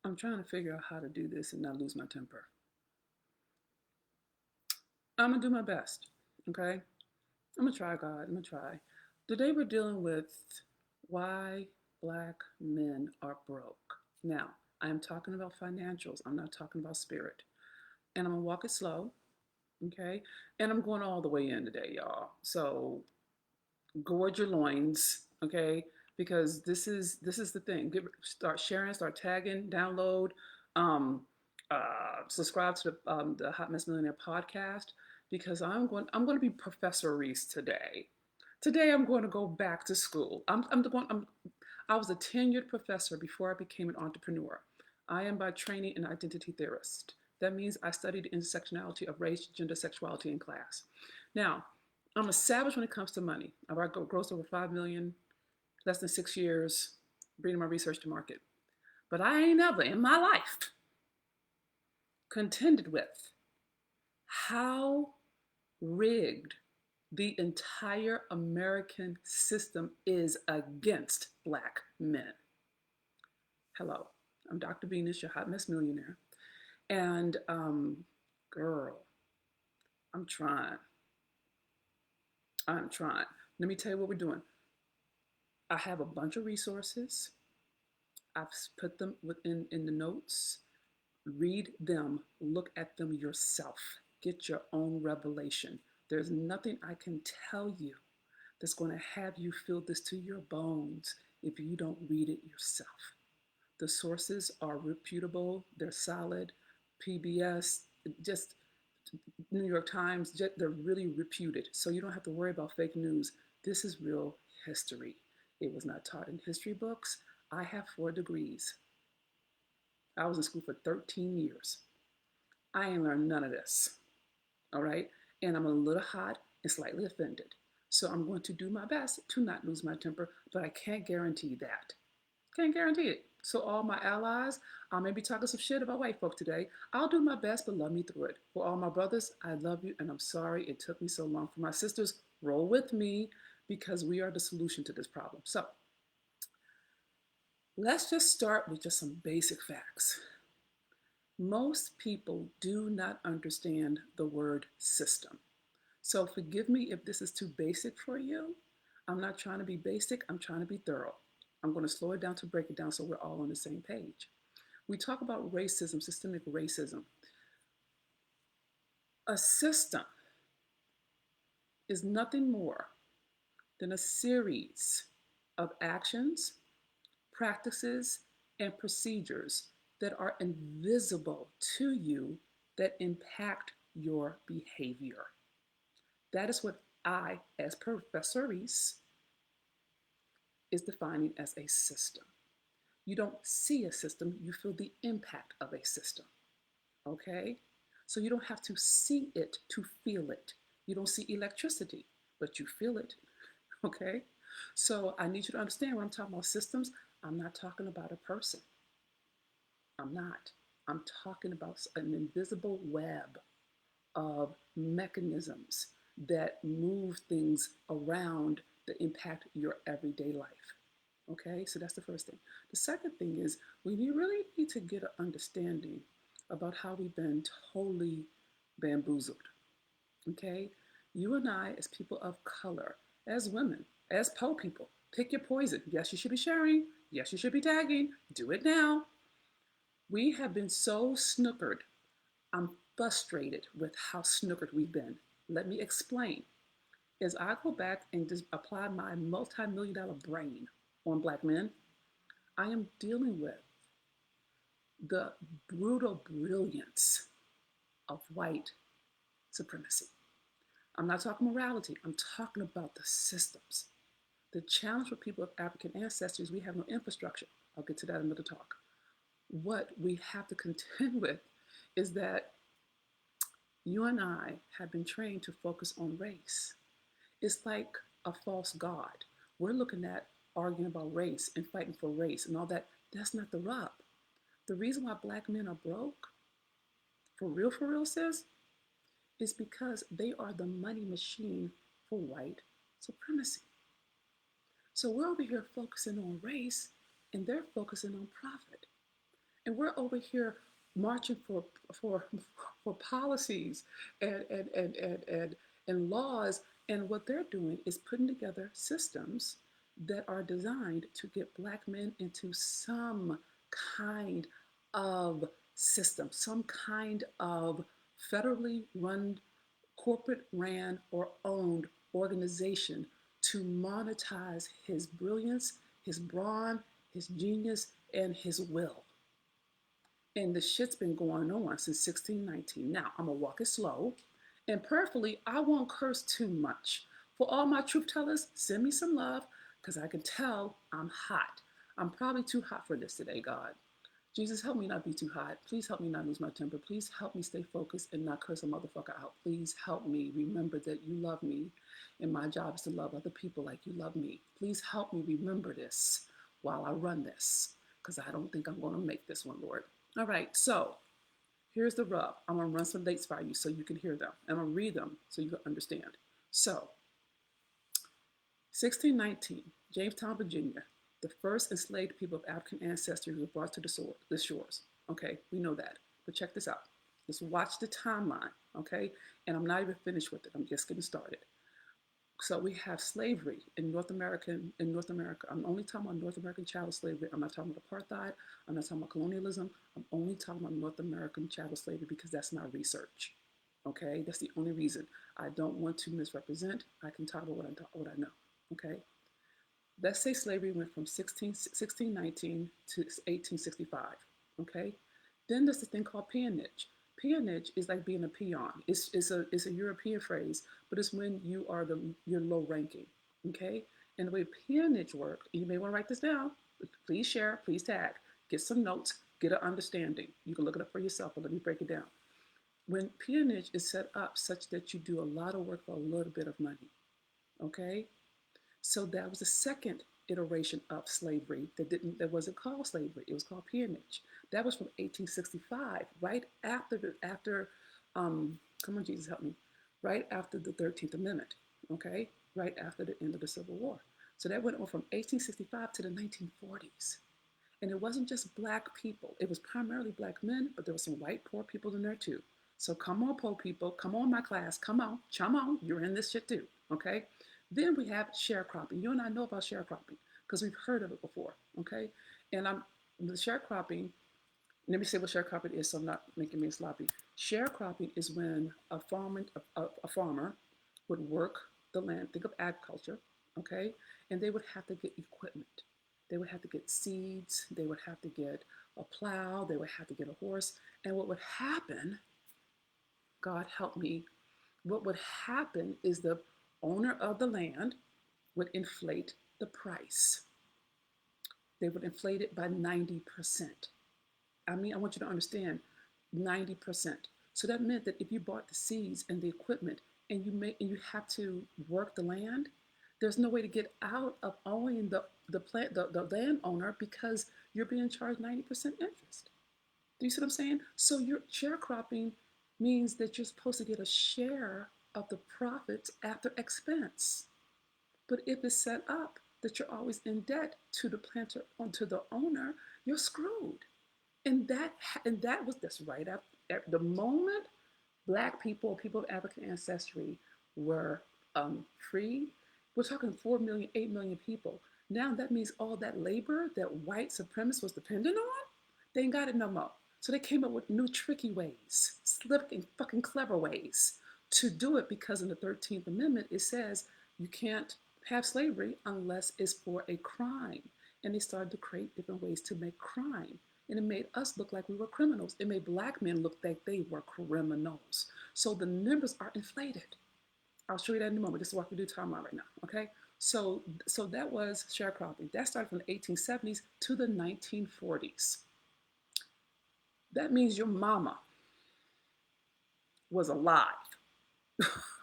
I'm trying to figure out how to do this and not lose my temper. I'm gonna do my best, okay? I'm gonna try, God. I'm gonna try. Today we're dealing with why Black men are broke. Now, I am talking about financials. I'm not talking about spirit. And I'm gonna walk it slow, okay? And I'm going all the way in today, y'all. So gorge your loins, okay? Because this is the thing. Start sharing, start tagging, download, um, subscribe to the Hot Mess Millionaire podcast because I'm going to be Professor Reese today. Today I'm going to go back to school. I was a tenured professor before I became an entrepreneur. I am by training an identity theorist. That means I studied the intersectionality of race, gender, sexuality, and class. Now, I'm a savage when it comes to money. I've grossed over 5 million, less than 6 years, bringing my research to market. But I ain't never in my life contended with how rigged the entire American system is against Black men. Hello, I'm Dr. Venus, your hot mess millionaire. And girl, I'm trying. I'm trying. Let me tell you what we're doing. I have a bunch of resources. I've put them within in the notes. Read them, look at them yourself. Get your own revelation. There's nothing I can tell you that's going to have you feel this to your bones if you don't read it yourself. The sources are reputable, they're solid. PBS, just New York Times, they're really reputed. So you don't have to worry about fake news. This is real history. It was not taught in history books. I have 4 degrees. I was in school for 13 years. I ain't learned none of this. All right. And I'm a little hot and slightly offended. So I'm going to do my best to not lose my temper, but I can't guarantee that. Can't guarantee it. So all my allies, I may be talking some shit about white folk today. I'll do my best, but love me through it. For all my brothers, I love you and I'm sorry it took me so long. For my sisters, roll with me because we are the solution to this problem. So let's just start with just some basic facts. Most people do not understand the word system. So forgive me if this is too basic for you. I'm not trying to be basic, I'm trying to be thorough. I'm going to slow it down to break it down so we're all on the same page. We talk about racism, systemic racism. A system is nothing more than a series of actions, practices, and procedures that are invisible to you that impact your behavior. That is what I, as Professor Reese, is defining as a system. You don't see a system, you feel the impact of a system. Okay? So you don't have to see it to feel it. You don't see electricity, but you feel it. Okay? So I need you to understand when I'm talking about systems, I'm not talking about a person. I'm not. I'm talking about an invisible web of mechanisms that move things around that impact your everyday life. Okay, so that's the first thing. The second thing is we really need to get an understanding about how we've been totally bamboozled. Okay, you and I, as people of color, as women, as po people, pick your poison. Yes, you should be sharing. Yes, you should be tagging. Do it now. We have been so snookered. I'm frustrated with how snookered we've been. Let me explain. As I go back and just apply my multi-million dollar brain on Black men, I am dealing with the brutal brilliance of white supremacy. I'm not talking morality, I'm talking about the systems. The challenge for people of African ancestors, we have no infrastructure. I'll get to that in another talk. What we have to contend with is that you and I have been trained to focus on race. It's like a false god. We're looking at arguing about race and fighting for race and all that. That's not the rub. The reason why Black men are broke, for real, sis, is because they are the money machine for white supremacy. So we're over here focusing on race and they're focusing on profit. And we're over here marching for for policies and and laws. And what they're doing is putting together systems that are designed to get Black men into some kind of system, some kind of federally run, corporate ran or owned organization to monetize his brilliance, his brawn, his genius, and his will. And the shit's been going on since 1619. Now, I'm going to walk it slow. And prayerfully, I won't curse too much. For all my truth tellers, send me some love because I can tell I'm hot. I'm probably too hot for this today, God. Jesus, help me not be too hot. Please help me not lose my temper. Please help me stay focused and not curse a motherfucker out. Please help me remember that you love me and my job is to love other people like you love me. Please help me remember this while I run this because I don't think I'm going to make this one, Lord. All right, so here's the rub. I'm going to run some dates by you so you can hear them. I'm going to read them so you can understand. So, 1619, Jamestown, Virginia. The first enslaved people of African ancestry were brought to the shores. Okay, we know that. But check this out. Just watch the timeline, okay? And I'm not even finished with it. I'm just getting started. So we have slavery in North America. I'm only talking about North American chattel slavery. I'm not talking about apartheid. I'm not talking about colonialism. I'm only talking about North American chattel slavery because that's my research. Okay, that's the only reason. I don't want to misrepresent. I can talk about what I know. Okay, let's say slavery went from 1619 to 1865. Okay, then there's this thing called peonage. Peonage is like being a peon. It's a European phrase, but it's when you're low ranking. Okay, and the way peonage worked, you may want to write this down. Please share, please tag, get some notes, get an understanding. You can look it up for yourself, but let me break it down. When peonage is set up such that you do a lot of work for a little bit of money, okay? So that was the second iteration of slavery that wasn't called slavery. It was called peonage. That was from 1865, right after come on, Jesus, help me, right after the 13th Amendment, okay? Right after the end of the Civil War. So that went on from 1865 to the 1940s. And it wasn't just Black people. It was primarily Black men, but there were some white poor people in there too. So come on, poor people. Come on, my class. Come on. Chum on. You're in this shit too. Okay? Then we have sharecropping. You and I know about sharecropping because we've heard of it before. Okay? And the sharecropping, let me say what sharecropping is so I'm not making me sloppy. Sharecropping is when a farmer would work the land, think of agriculture, okay? And they would have to get equipment. They would have to get seeds, they would have to get a plow, they would have to get a horse. And what would happen, God help me, what would happen is the owner of the land would inflate the price. They would inflate it by 90%. I mean, I want you to understand 90%. So that meant that if you bought the seeds and the equipment and you have to work the land, there's no way to get out of owing the landowner because you're being charged 90% interest. Do you see what I'm saying? So your sharecropping means that you're supposed to get a share of the profits after expense. But if it's set up that you're always in debt to the planter, to the owner, you're screwed. And that was this right after the moment Black people, people of African ancestry, were free. We're talking 4 million, 8 million people. Now that means all that labor that white supremacists was dependent on, they ain't got it no more. So they came up with new tricky ways, slick and fucking clever ways to do it because in the 13th Amendment it says you can't have slavery unless it's for a crime. And they started to create different ways to make crime. And it made us look like we were criminals. It made Black men look like they were criminals. So the numbers are inflated. I'll show you that in a moment. This is what we do timeline right now, okay? So that was sharecropping. That started from the 1870s to the 1940s. That means your mama was alive,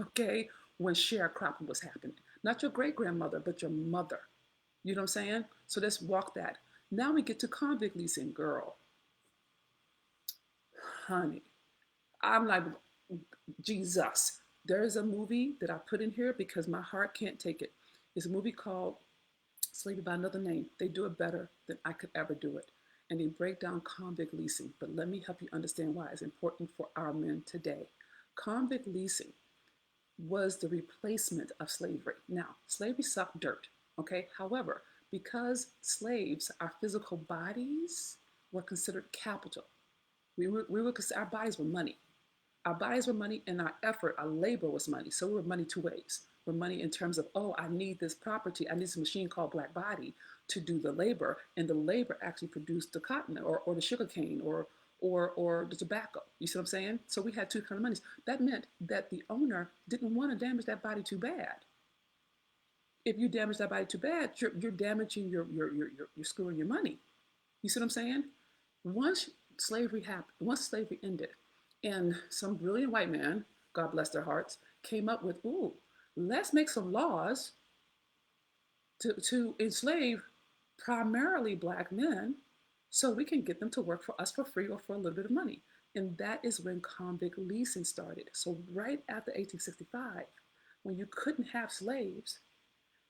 okay, when sharecropping was happening. Not your great grandmother, but your mother. You know what I'm saying? So let's walk that. Now we get to convict leasing, girl. Honey, I'm like, Jesus. There's a movie that I put in here because my heart can't take it. It's a movie called Slavery by Another Name. They do it better than I could ever do it. and they break down convict leasing. But let me help you understand why it's important for our men today. Convict leasing was the replacement of slavery. Now, slavery sucked dirt, okay? However, because slaves, our physical bodies were considered capital. Our bodies were money. Our bodies were money, and our effort, our labor was money. So we were money two ways. We're money in terms of, oh, I need this property. I need this machine called Black Body to do the labor. And the labor actually produced the cotton or the sugar cane or the tobacco. You see what I'm saying? So we had two kind of monies. That meant that the owner didn't want to damage that body too bad. If you damage that body too bad, you're damaging you're screwing your money. You see what I'm saying? Once once slavery ended, and some brilliant white man, God bless their hearts, came up with, ooh, let's make some laws to enslave primarily Black men so we can get them to work for us for free or for a little bit of money. And that is when convict leasing started. So right after 1865, when you couldn't have slaves,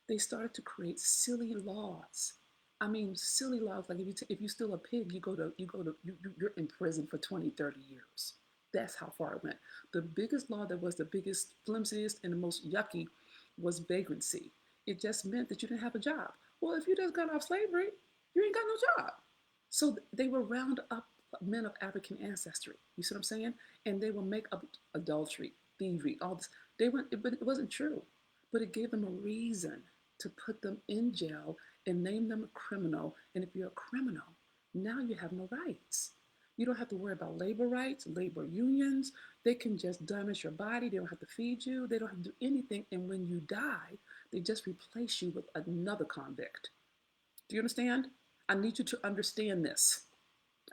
they started to create silly laws. I mean, silly laws like if you steal a pig, you're in prison for 20, 30 years. That's how far it went. The biggest law that was the biggest, flimsiest, and the most yucky was vagrancy. It just meant that you didn't have a job. Well, if you just got off slavery, you ain't got no job. So they will round up men of African ancestry. You see what I'm saying? And they will make up adultery, thievery, all this. But it wasn't true. But it gave them a reason to put them in jail and name them a criminal. And if you're a criminal, now you have no rights. You don't have to worry about labor rights, labor unions. They can just damage your body. They don't have to feed you. They don't have to do anything. And when you die, they just replace you with another convict. Do you understand? I need you to understand this.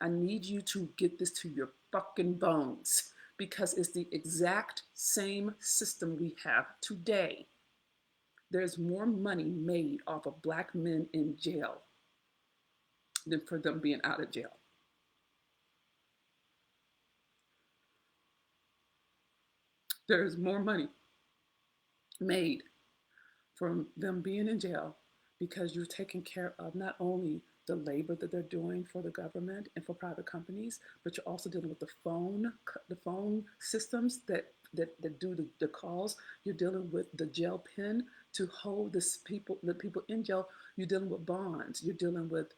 I need you to get this to your fucking bones because it's the exact same system we have today. There's more money made off of Black men in jail than for them being out of jail. There's more money made from them being in jail because you're taking care of not only the labor that they're doing for the government and for private companies, but you're also dealing with the phone systems that do the calls. You're dealing with the jail pen to hold the people in jail. You're dealing with bonds. You're dealing with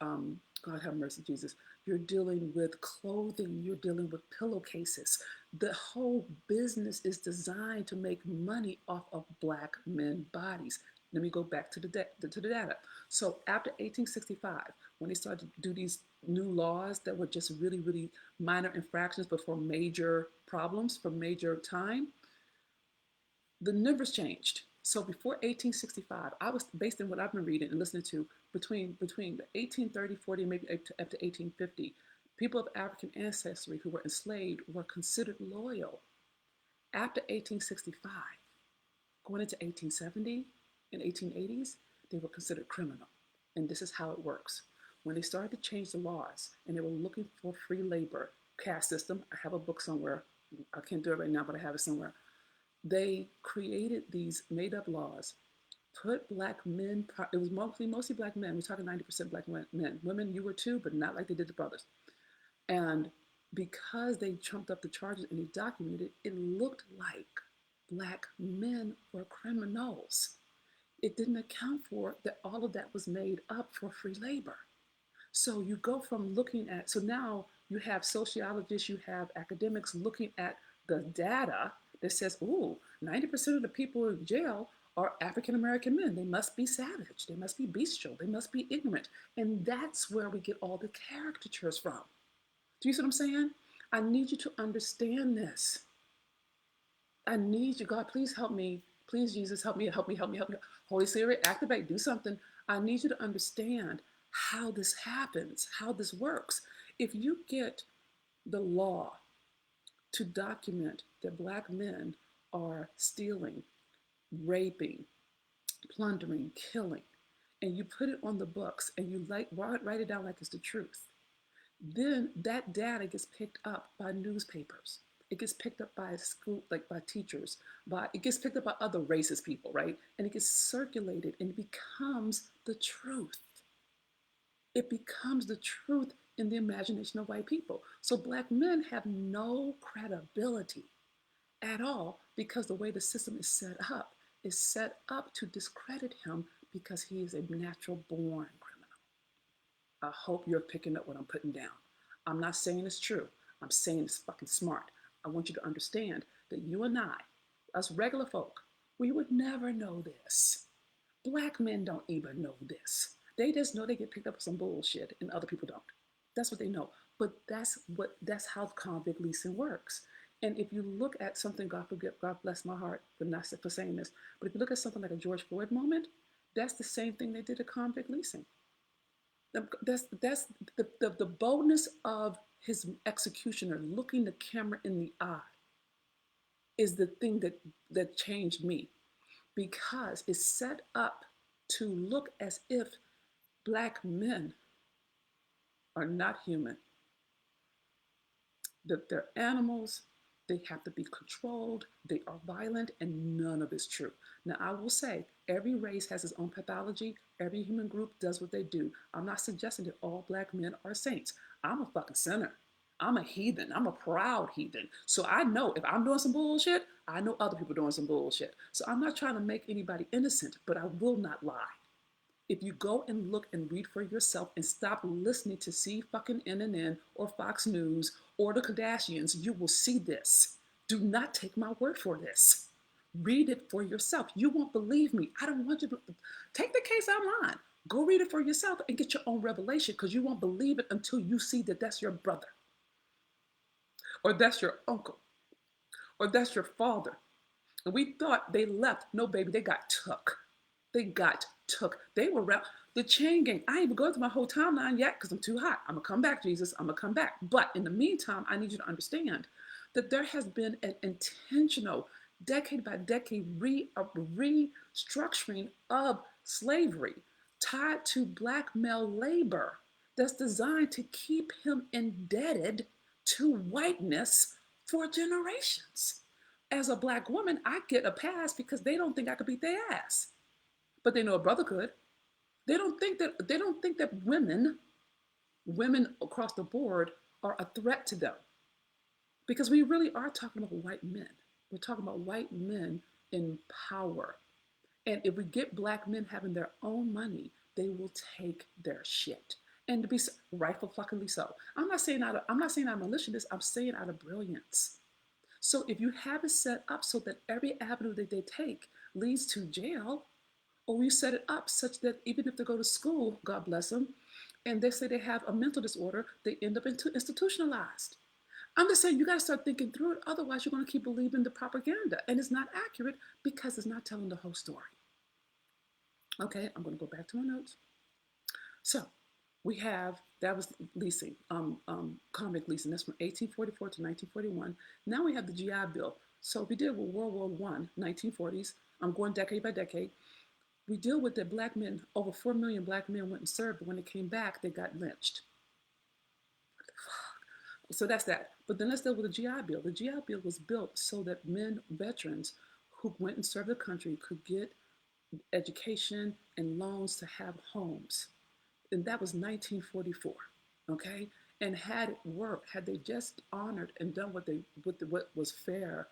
God have mercy, Jesus. You're dealing with clothing. You're dealing with pillowcases. The whole business is designed to make money off of Black men bodies. Let me go back to the data. So after 1865, when they started to do these new laws that were just really, really minor infractions, but for major problems, for major time, the numbers changed. So before 1865, I was based on what I've been reading and listening to between the 1830, 40, maybe up to 1850, people of African ancestry who were enslaved were considered loyal. After 1865, going into 1870 and 1880s, they were considered criminal. And this is how it works. When they started to change the laws and they were looking for free labor, caste system, I have a book somewhere. I can't do it right now, but I have it somewhere. They created these made up laws, put Black men, it was mostly Black men. We're talking 90% Black men. Women, you were too, but not like they did the brothers. And because they trumped up the charges and they documented it, it looked like Black men were criminals. It didn't account for that all of that was made up for free labor. So you go from looking at, so now you have sociologists, you have academics looking at the data that says, ooh, 90% of the people in jail are African American men. They must be savage. They must be bestial. They must be ignorant. And that's where we get all the caricatures from. Do you see what I'm saying? I need you to understand this. I need you, God, please help me. Please, Jesus, help me, help me, help me, help me. Holy Spirit, activate, do something. I need you to understand how this happens, how this works. If you get the law to document that Black men are stealing, raping, plundering, killing, and you put it on the books and you write it down like it's the truth, then that data gets picked up by newspapers. It gets picked up by school, like by teachers, it gets picked up by other racist people, right? And it gets circulated and it becomes the truth. it becomes the truth in the imagination of white people. So black men have no credibility at all because the way the system is set up to discredit him because he is a natural born criminal. I hope you're picking up what I'm putting down. I'm not saying it's true. I'm saying it's fucking smart. I want you to understand that you and I, us regular folk, we would never know this. Black men don't even know this. They just know they get picked up with some bullshit and other people don't. That's what they know. But that's how convict leasing works. And if you look at something, God forget, God bless my heart for not for saying this, but if you look at something like a George Floyd moment, that's the same thing they did to convict leasing. That's the boldness of his executioner looking the camera in the eye is the thing that changed me because it's set up to look as if black men are not human, that they're animals, they have to be controlled, they are violent, and none of it's true. Now, I will say every race has its own pathology, every human group does what they do. I'm not suggesting that all black men are saints. I'm a fucking sinner. I'm a heathen. I'm a proud heathen. So I know if I'm doing some bullshit, I know other people doing some bullshit. So I'm not trying to make anybody innocent, but I will not lie. If you go and look and read for yourself and stop listening to see fucking NNN or Fox News or the Kardashians, you will see this. Do not take my word for this. Read it for yourself. You won't believe me. I don't want you to take the case online. Go read it for yourself and get your own revelation because you won't believe it until you see that that's your brother or that's your uncle or that's your father. And we thought they left. No, baby, they got took. They got took. They were around the chain gang. I ain't even going through my whole timeline yet because I'm too hot. I'm gonna come back, Jesus. I'm gonna come back. But in the meantime, I need you to understand that there has been an intentional, decade by decade restructuring of slavery tied to black male labor that's designed to keep him indebted to whiteness for generations. As a black woman, I get a pass because they don't think I could beat their ass, but they know a brother could. They don't think that women across the board are a threat to them because we really are talking about white men. We're talking about white men in power. And if we get black men having their own money, they will take their shit. And to be rightfully so. I'm not saying I'm malicious, I'm saying out of brilliance. So if you have it set up so that every avenue that they take leads to jail, or you set it up such that even if they go to school, God bless them, and they say they have a mental disorder, they end up institutionalized. I'm just saying you got to start thinking through it. Otherwise, you're going to keep believing the propaganda, and it's not accurate because it's not telling the whole story. Okay, I'm going to go back to my notes. So we have that was leasing, convict leasing. That's from 1844 to 1941. Now we have the GI Bill. So we deal with World War I, 1940s. I'm going decade by decade. We deal with that black men, over 4 million black men went and served, but when they came back, they got lynched. So that's that. But then let's deal with the GI Bill. The GI Bill was built so that men, veterans who went and served the country could get education and loans to have homes. And that was 1944, okay? And had it worked, had they just honored and done what was fair,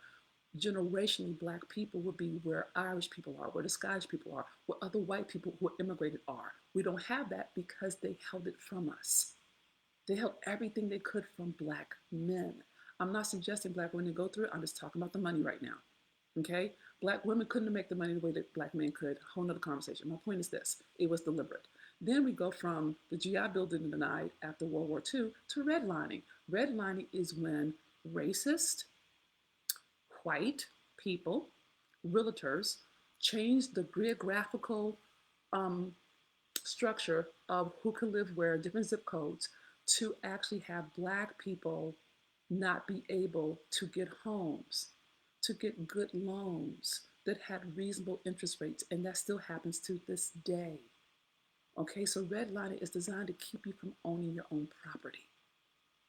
generationally black people would be where Irish people are, where the Scottish people are, where other white people who immigrated are. We don't have that because they held it from us. They held everything they could from black men. I'm not suggesting black women go through it. I'm just talking about the money right now. Okay? Black women couldn't make the money the way that black men could. Whole nother conversation. My point is this. It was deliberate. Then we go from the GI Bill being denied after World War II to redlining. Redlining is when racist, white people, realtors, changed the geographical structure of who could live where, different zip codes, to actually have black people not be able to get homes, to get good loans that had reasonable interest rates. And that still happens to this day. Okay, so redlining is designed to keep you from owning your own property.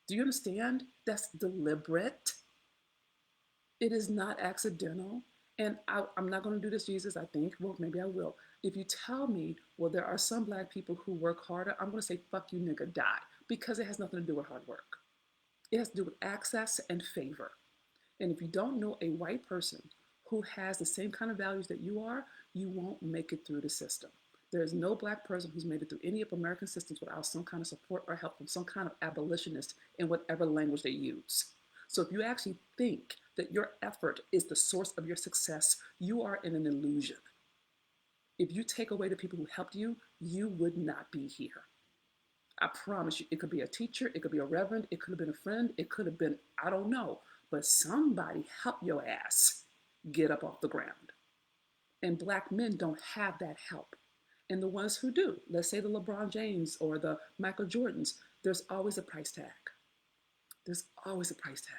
Do you understand? That's deliberate. It is not accidental. And I'm not going to do this, Jesus, I think. Well, maybe I will. If you tell me, well, there are some black people who work harder, I'm going to say, fuck you, nigga, die. Because it has nothing to do with hard work. It has to do with access and favor. And if you don't know a white person who has the same kind of values that you are, you won't make it through the system. There is no black person who's made it through any of American systems without some kind of support or help from some kind of abolitionist in whatever language they use. So if you actually think that your effort is the source of your success, you are in an illusion. If you take away the people who helped you, you would not be here. I promise you, it could be a teacher, it could be a reverend, it could have been a friend, it could have been, I don't know, but somebody help your ass get up off the ground. And black men don't have that help. And the ones who do, let's say the LeBron James or the Michael Jordans, there's always a price tag. There's always a price tag.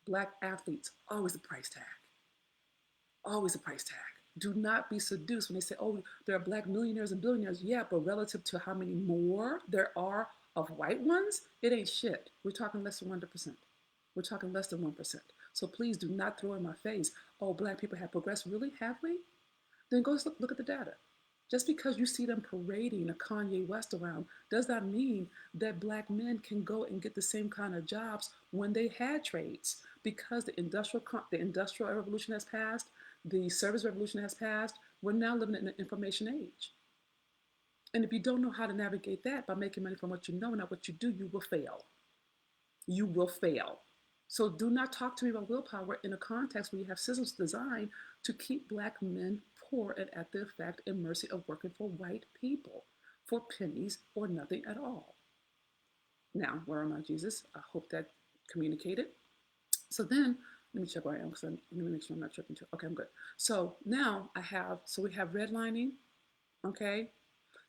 Black athletes, always a price tag. Always a price tag. Do not be seduced when they say, oh, there are black millionaires and billionaires. Yeah, but relative to how many more there are of white ones, it ain't shit. We're talking less than 1%. We're talking less than 1%. So please do not throw in my face, oh, black people have progressed. Really? Have we? Then go look at the data. Just because you see them parading a Kanye West around does not mean that black men can go and get the same kind of jobs when they had trades. Because the industrial revolution has passed, the service revolution has passed, we're now living in an information age. And if you don't know how to navigate that by making money from what you know, not what you do, you will fail. You will fail. So do not talk to me about willpower in a context where you have systems designed to keep black men poor and at the effect and mercy of working for white people for pennies or nothing at all. Now, where am I, Jesus? I hope that communicated. So then, let me check where I am because let me make sure I'm not tripping too. Okay, I'm good. So now we have redlining, okay?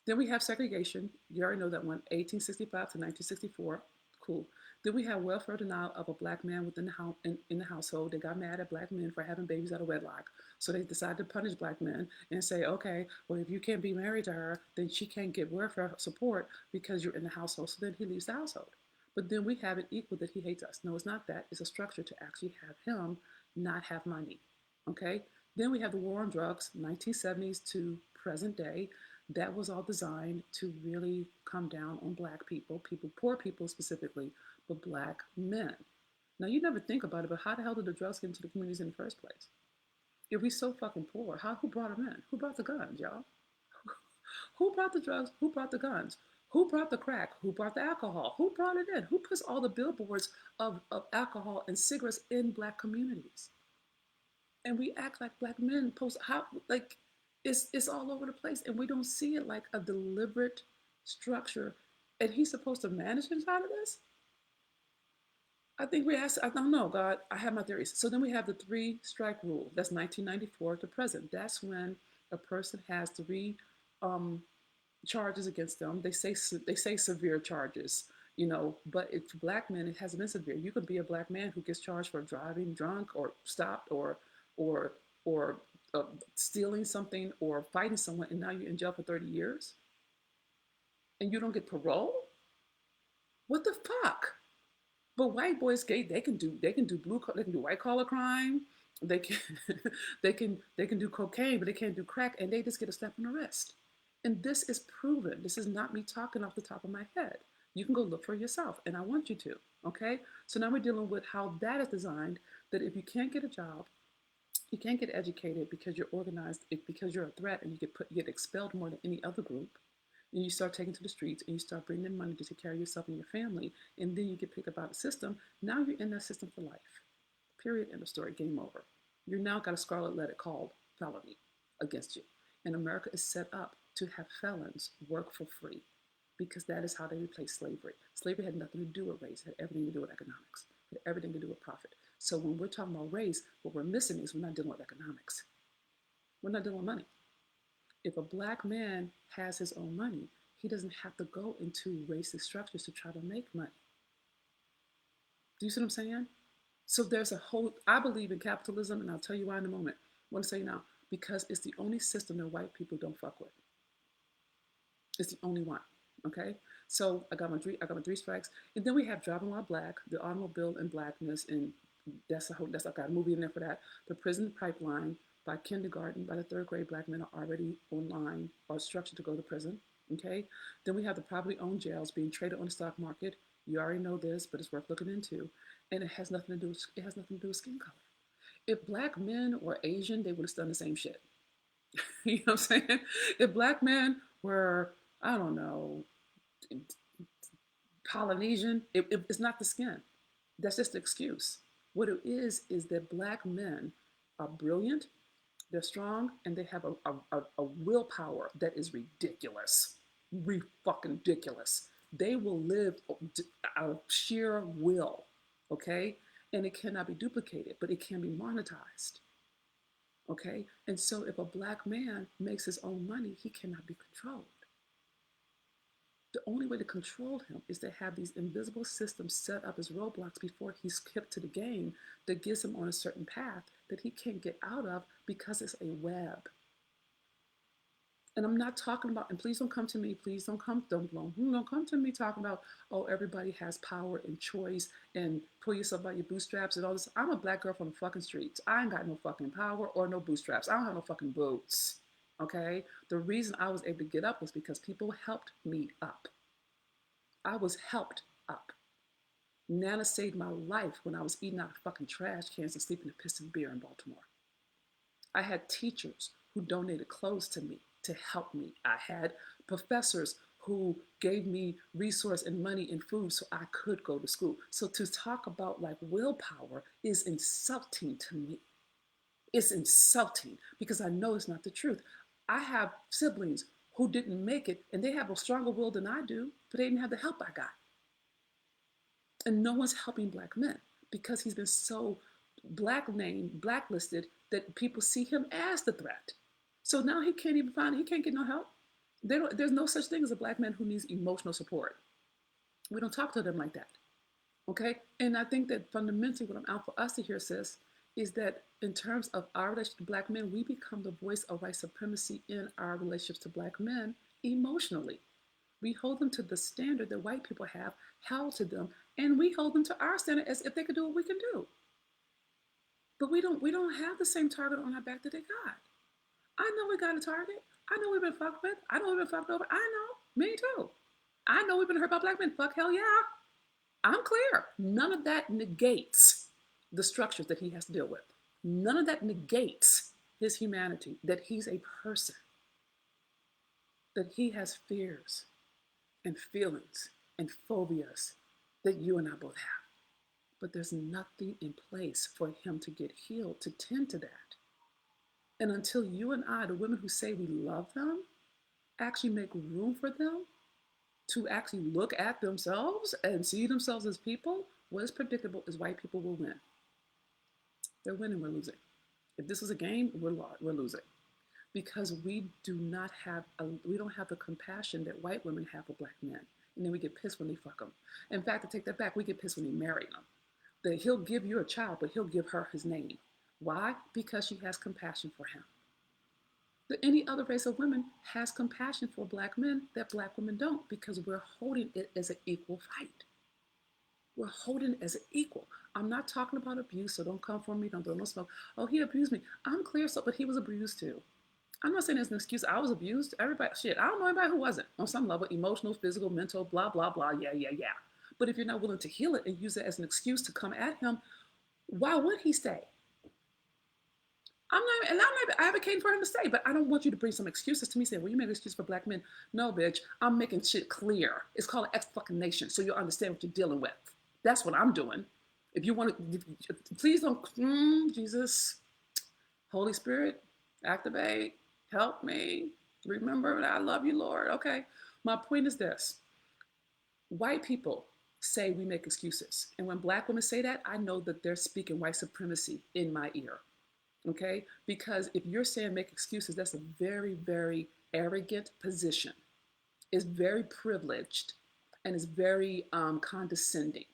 Then we have segregation. You already know that one, 1865 to 1964. Cool. Then we have welfare denial of a black man within the house in the household. They got mad at black men for having babies out of wedlock. So they decided to punish black men and say, okay, well, if you can't be married to her, then she can't get welfare support because you're in the household. So then he leaves the household. But then we have it equal that he hates us. No, it's not that. It's a structure to actually have him not have money. Okay? Then we have the war on drugs, 1970s to present day. That was all designed to really come down on black people, poor people specifically, but black men. Now you never think about it, but how the hell did the drugs get into the communities in the first place? If we so fucking poor, who brought them in? Who brought the guns, y'all? Who brought the drugs? Who brought the guns? Who brought the crack? Who brought the alcohol? Who brought it in? Who puts all the billboards of alcohol and cigarettes in black communities? And we act like black men post how like it's all over the place, and we don't see it like a deliberate structure. And he's supposed to manage inside of this. I think we asked. I don't know, God. I have my theories. So then we have the three strike rule. That's 1994 to present. That's when a person has three um, charges against them. They say severe charges, but if black men, it hasn't been severe. You could be a black man who gets charged for driving drunk or stopped or or stealing something or fighting someone, and now you're in jail for 30 years, and you don't get parole. What the fuck? But white boys, they can do they can do white collar crime. They can they can do cocaine, but they can't do crack, and they just get a slap on the wrist. And this is proven. This is not me talking off the top of my head. You can go look for yourself, and I want you to. Okay. So now we're dealing with how that is designed. That if you can't get a job, you can't get educated because you're organized, because you're a threat, and you get expelled more than any other group. And you start taking to the streets and you start bringing in money to take care of yourself and your family, and then you get picked up out of the system. Now you're in that system for life. Period. End of story. Game over. You're now got a scarlet letter called felony against you. And America is set up to have felons work for free because that is how they replaced slavery. Slavery had nothing to do with race, it had everything to do with economics, it had everything to do with profit. So when we're talking about race, what we're missing is we're not dealing with economics. We're not dealing with money. If a black man has his own money, he doesn't have to go into racist structures to try to make money. Do you see what I'm saying? So there's a whole, I believe in capitalism, and I'll tell you why in a moment. I want to say now, because it's the only system that white people don't fuck with. It's the only one. Okay? So I got my three strikes. And then we have Driving While Black, the automobile and blackness, and I got a movie in there for that. The prison pipeline, By kindergarten, by the third grade, black men are already online or structured to go to prison. Okay. Then we have the privately owned jails being traded on the stock market. You already know this, but it's worth looking into. And it has nothing to do with, it has nothing to do with skin color. If black men were Asian, they would have done the same shit. You know what I'm saying? If black men were, I don't know, Polynesian, it's not the skin. That's just the excuse. What it is that black men are brilliant, they're strong, and they have a willpower that is ridiculous. Fucking ridiculous. They will live out of sheer will, okay? And it cannot be duplicated, but it can be monetized, okay? And so if a black man makes his own money, he cannot be controlled. The only way to control him is to have these invisible systems set up as roadblocks before he's hip to the game that gets him on a certain path that he can't get out of because it's a web. And I'm not talking about, and please don't come to me, please don't come to me talking about, oh, everybody has power and choice and pull yourself by your bootstraps and all this. I'm a black girl from the fucking streets. I ain't got no fucking power or no bootstraps. I don't have no fucking boots. Okay? The reason I was able to get up was because people helped me up. I was helped up. Nana saved my life when I was eating out of fucking trash cans and sleeping in piss and beer in Baltimore. I had teachers who donated clothes to me to help me. I had professors who gave me resource and money and food so I could go to school. So to talk about like willpower is insulting to me. It's insulting because I know it's not the truth. I have siblings who didn't make it and they have a stronger will than I do, but they didn't have the help I got. And no one's helping black men because he's been so blacklisted that people see him as the threat. So now he can't get no help. There's no such thing as a black man who needs emotional support. We don't talk to them like that. Okay? And I think that fundamentally what I'm out for us to hear, sis, is that in terms of our relationship to black men, we become the voice of white supremacy in our relationships to black men emotionally. We hold them to the standard that white people have held to them, and we hold them to our standard as if they could do what we can do. But we don't have the same target on our back that they got. I know we got a target. I know we've been fucked with. I know we've been fucked over. I know. Me too. I know we've been hurt by black men. Fuck hell yeah. I'm clear. None of that negates the structures that he has to deal with. None of that negates his humanity, that he's a person, that he has fears and feelings and phobias that you and I both have. But there's nothing in place for him to get healed to tend to that. And until you and I, the women who say we love them, actually make room for them to actually look at themselves and see themselves as people, what is predictable is white people will win. They're winning, we're losing. If this was a game, we're losing. Because we don't have the compassion that white women have for black men. And then we get pissed when they fuck them. In fact, to take that back, we get pissed when they marry them. That he'll give you a child, but he'll give her his name. Why? Because she has compassion for him. That any other race of women has compassion for black men that black women don't, because we're holding it as an equal fight. We're holding it as an equal. I'm not talking about abuse, so don't come for me, don't throw no smoke. Oh, he abused me. I'm clear, but he was abused too. I'm not saying there's an excuse. I was abused. Everybody, shit, I don't know anybody who wasn't. On some level, emotional, physical, mental, blah, blah, blah, yeah. But if you're not willing to heal it and use it as an excuse to come at him, why would he stay? I'm not advocating for him to stay, but I don't want you to bring some excuses to me saying, well, you make an excuse for black men. No, bitch, I'm making shit clear. It's called an X-fucking-nation, so you'll understand what you're dealing with. That's what I'm doing. If you want to, please don't, Jesus, Holy Spirit, activate, help me. Remember that I love you, Lord. Okay, my point is this. White people say we make excuses. And when black women say that, I know that they're speaking white supremacy in my ear. Okay? Because if you're saying make excuses, that's a very, very arrogant position. It's very privileged and it's very condescending,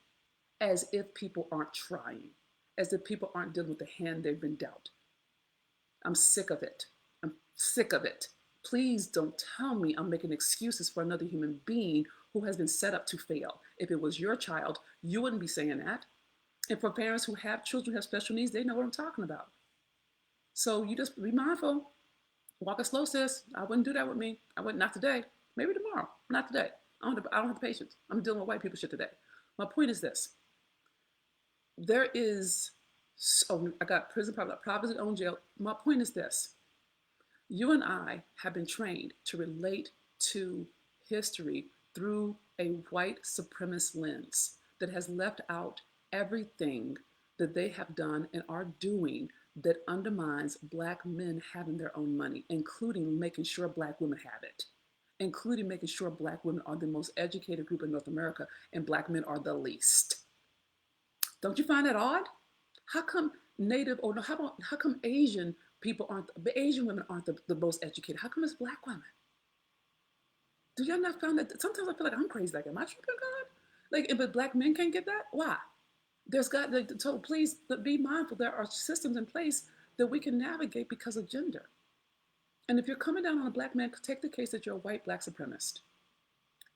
as if people aren't trying, as if people aren't dealing with the hand they've been dealt. I'm sick of it. I'm sick of it. Please don't tell me I'm making excuses for another human being who has been set up to fail. If it was your child, you wouldn't be saying that. And for parents who have children who have special needs, they know what I'm talking about. So you just be mindful. Walk it slow, sis. I wouldn't do that with me. I wouldn't, not today. Maybe tomorrow. Not today. I don't have the patience. I'm dealing with white people shit today. My point is this. There is, so I got prison, privately owned jail. My point is this. You and I have been trained to relate to history through a white supremacist lens that has left out everything that they have done and are doing that undermines Black men having their own money, including making sure Black women have it, including making sure Black women are the most educated group in North America and Black men are the least. Don't you find that odd? How come Native, or no, how come Asian people aren't, Asian women aren't the most educated? How come it's Black women? Do y'all not find that? Sometimes I feel like I'm crazy. Like, am I tripping, God? Like, but Black men can't get that? Why? There's got, like, so please be mindful. There are systems in place that we can navigate because of gender. And if you're coming down on a Black man, take the case that you're a white Black supremacist.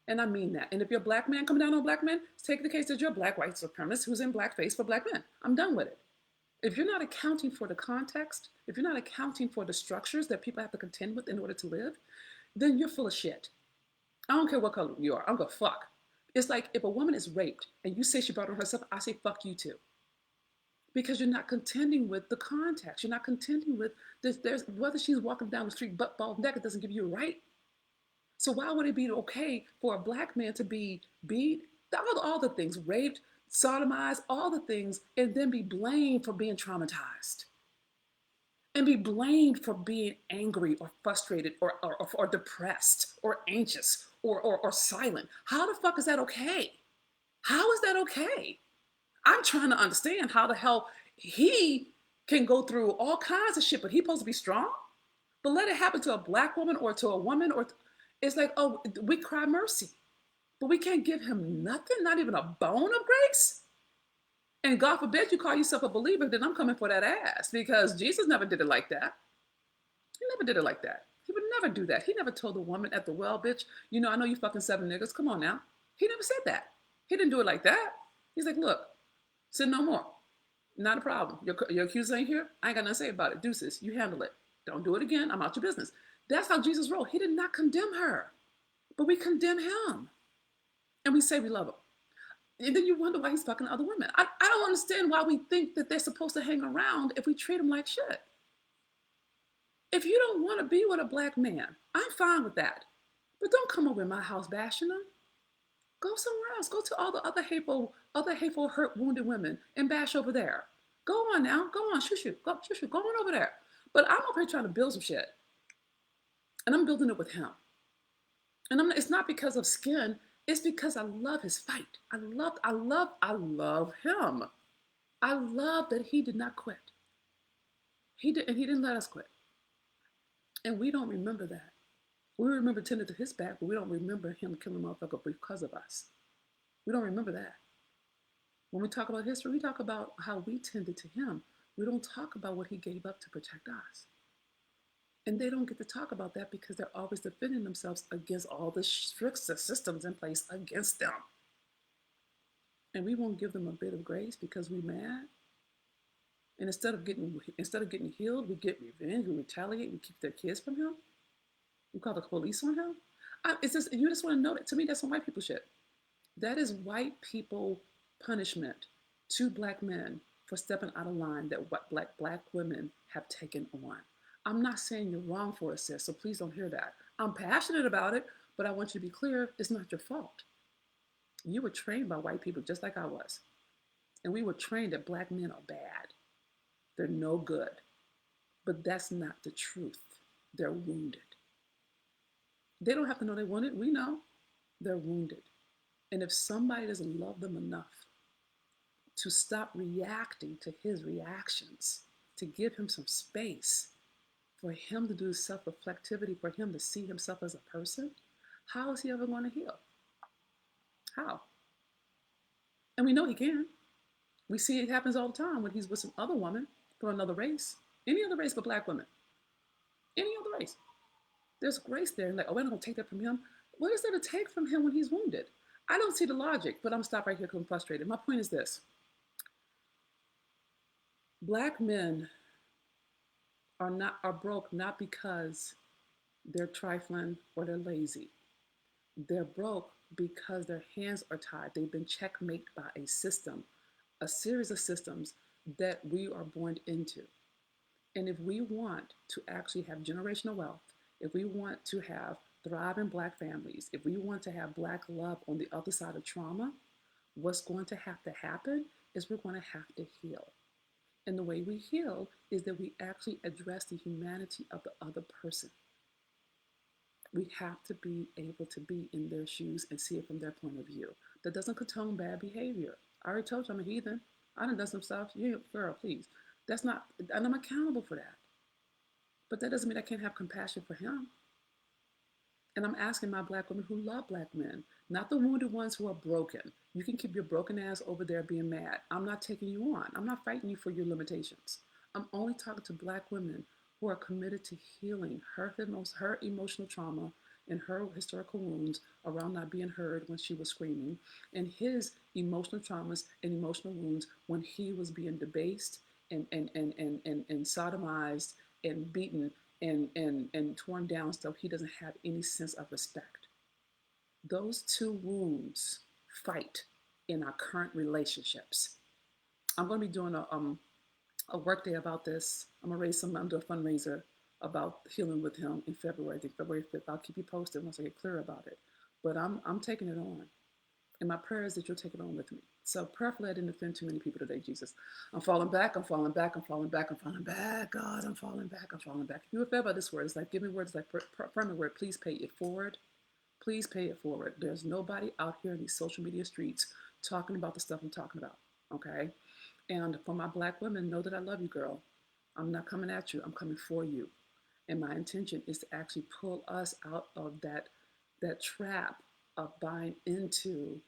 And I mean that. And if you're a Black man coming down on Black men, take the case that you're a Black white supremacist who's in blackface for Black men. I'm done with it. If you're not accounting for the context, if you're not accounting for the structures that people have to contend with in order to live, then you're full of shit. I don't care what color you are. I'm gonna fuck. It's like if a woman is raped and you say she brought on herself, I say fuck you too. Because you're not contending with the context. You're not contending with this. There's whether she's walking down the street butt bald naked doesn't give you a right. So why would it be okay for a Black man to be beat, all the things, raped, sodomized, all the things, and then be blamed for being traumatized? And be blamed for being angry or frustrated or depressed or anxious or silent. How the fuck is that okay? How is that okay? I'm trying to understand how the hell he can go through all kinds of shit, but he's supposed to be strong? But let it happen to a Black woman or to a woman, or it's like, oh, we cry mercy, but we can't give him nothing, not even a bone of grace. And God forbid you call yourself a believer, then I'm coming for that ass, because Jesus never did it like that. He never did it like that. He would never do that. He never told the woman at the well, bitch, you know, I know you fucking 7 niggas. Come on now. He never said that. He didn't do it like that. He's like, look, sin no more. Not a problem. Your accuser ain't here. I ain't got nothing to say about it. Deuces, you handle it. Don't do it again. I'm out your business. That's how Jesus rolled. He did not condemn her, but we condemn him. And we say we love him. And then you wonder why he's fucking other women. I don't understand why we think that they're supposed to hang around if we treat them like shit. If you don't want to be with a Black man, I'm fine with that. But don't come over in my house bashing them. Go somewhere else. Go to all the other hateful, hurt, wounded women and bash over there. Go on now. Go on. Shoot. Go shoot. Go on over there. But I'm over here trying to build some shit. And I'm building it with him. And it's not because of skin. It's because I love his fight. I love him. I love that he did not quit. He didn't let us quit. And we don't remember that. We remember tending to his back, but we don't remember him killing a motherfucker because of us. We don't remember that. When we talk about history, we talk about how we tended to him. We don't talk about what he gave up to protect us. And they don't get to talk about that because they're always defending themselves against all the strict systems in place against them. And we won't give them a bit of grace because we're mad. And instead of getting healed, we get revenge, we retaliate, we keep their kids from him. We call the police on him. It's just, you just want to know that. To me, that's some white people shit. That is white people punishment to Black men for stepping out of line that what black women have taken on. I'm not saying you're wrong for it, sis, so please don't hear that. I'm passionate about it, but I want you to be clear, it's not your fault. You were trained by white people just like I was. And we were trained that Black men are bad. They're no good. But that's not the truth. They're wounded. They don't have to know they're wounded. We know they're wounded. And if somebody doesn't love them enough to stop reacting to his reactions, to give him some space, for him to do self-reflectivity, for him to see himself as a person, how is he ever going to heal? How? And we know he can. We see it happens all the time when he's with some other woman from another race. Any other race but Black women. Any other race. There's grace there. Like, oh, we're not going to take that from him. What is there to take from him when he's wounded? I don't see the logic, but I'm going to stop right here because I'm frustrated. My point is this. Black men are broke not because they're trifling or they're lazy. They're broke because their hands are tied. They've been checkmated by a system, a series of systems that we are born into. And if we want to actually have generational wealth, if we want to have thriving Black families, if we want to have Black love on the other side of trauma, what's going to have to happen is we're going to have to heal. And the way we heal is that we actually address the humanity of the other person. We have to be able to be in their shoes and see it from their point of view. That doesn't condone bad behavior. I already told you I'm a heathen. I done some stuff. You, girl, please. That's not, and I'm accountable for that. But that doesn't mean I can't have compassion for him. And I'm asking my Black women who love Black men, not the wounded ones who are broken. You can keep your broken ass over there being mad. I'm not taking you on. I'm not fighting you for your limitations. I'm only talking to Black women who are committed to healing her emotional trauma and her historical wounds around not being heard when she was screaming, and his emotional traumas and emotional wounds when he was being debased and sodomized and beaten and torn down so he doesn't have any sense of respect. Those two wounds fight in our current relationships. I'm going to be doing a work day about this. I'm going to raise some, I'm doing a fundraiser about healing with him in February. I think February 5th. I'll keep you posted once I get clear about it. But I'm taking it on. And my prayer is that you'll take it on with me. So prayerfully, I didn't offend too many people today, Jesus. I'm falling back, I'm falling back, I'm falling back, I'm falling back. God, I'm falling back, I'm falling back. If you fed by this word, it's like, give me words like, affirm the word, please pay it forward. Please pay it forward. There's nobody out here in these social media streets talking about the stuff I'm talking about, okay? And for my Black women, know that I love you, girl. I'm not coming at you, I'm coming for you. And my intention is to actually pull us out of that trap of buying into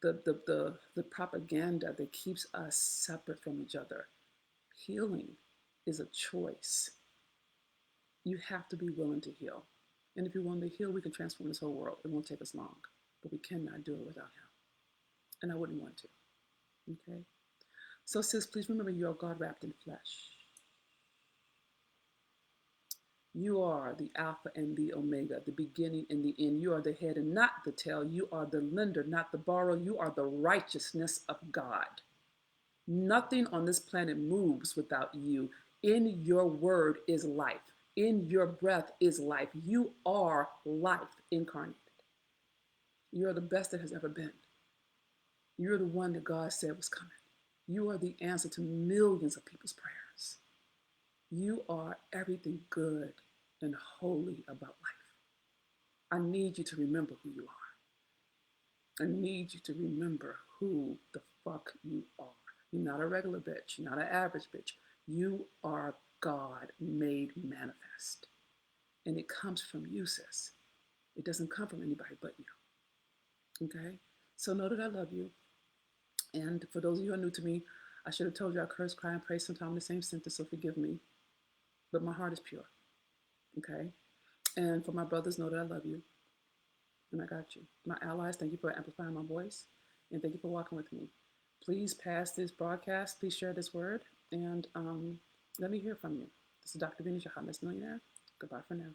the propaganda that keeps us separate from each other. Healing is a choice. You have to be willing to heal. And if you're willing to heal, we can transform this whole world. It won't take us long, but we cannot do it without him. And I wouldn't want to. Okay? So, sis, please remember you are God wrapped in flesh. You are the Alpha and the Omega, the beginning and the end. You are the head and not the tail. You are the lender, not the borrower. You are the righteousness of God. Nothing on this planet moves without you. In your word is life. In your breath is life. You are life incarnated. You're the best that has ever been. You're the one that God said was coming. You are the answer to millions of people's prayers. You are everything good and holy about life. I need you to remember who you are. I need you to remember who the fuck you are. You're not a regular bitch. You're not an average bitch. You are God made manifest. And it comes from you, sis. It doesn't come from anybody but you. Okay? So know that I love you. And for those of you who are new to me, I should have told you I curse, cry, and pray sometime in the same sentence, so forgive me. But my heart is pure. Okay? And for my brothers, know that I love you. And I got you. My allies, thank you for amplifying my voice. And thank you for walking with me. Please pass this broadcast. Please share this word. And let me hear from you. This is Dr. Venus, your Hot Mess Millionaire. Goodbye for now.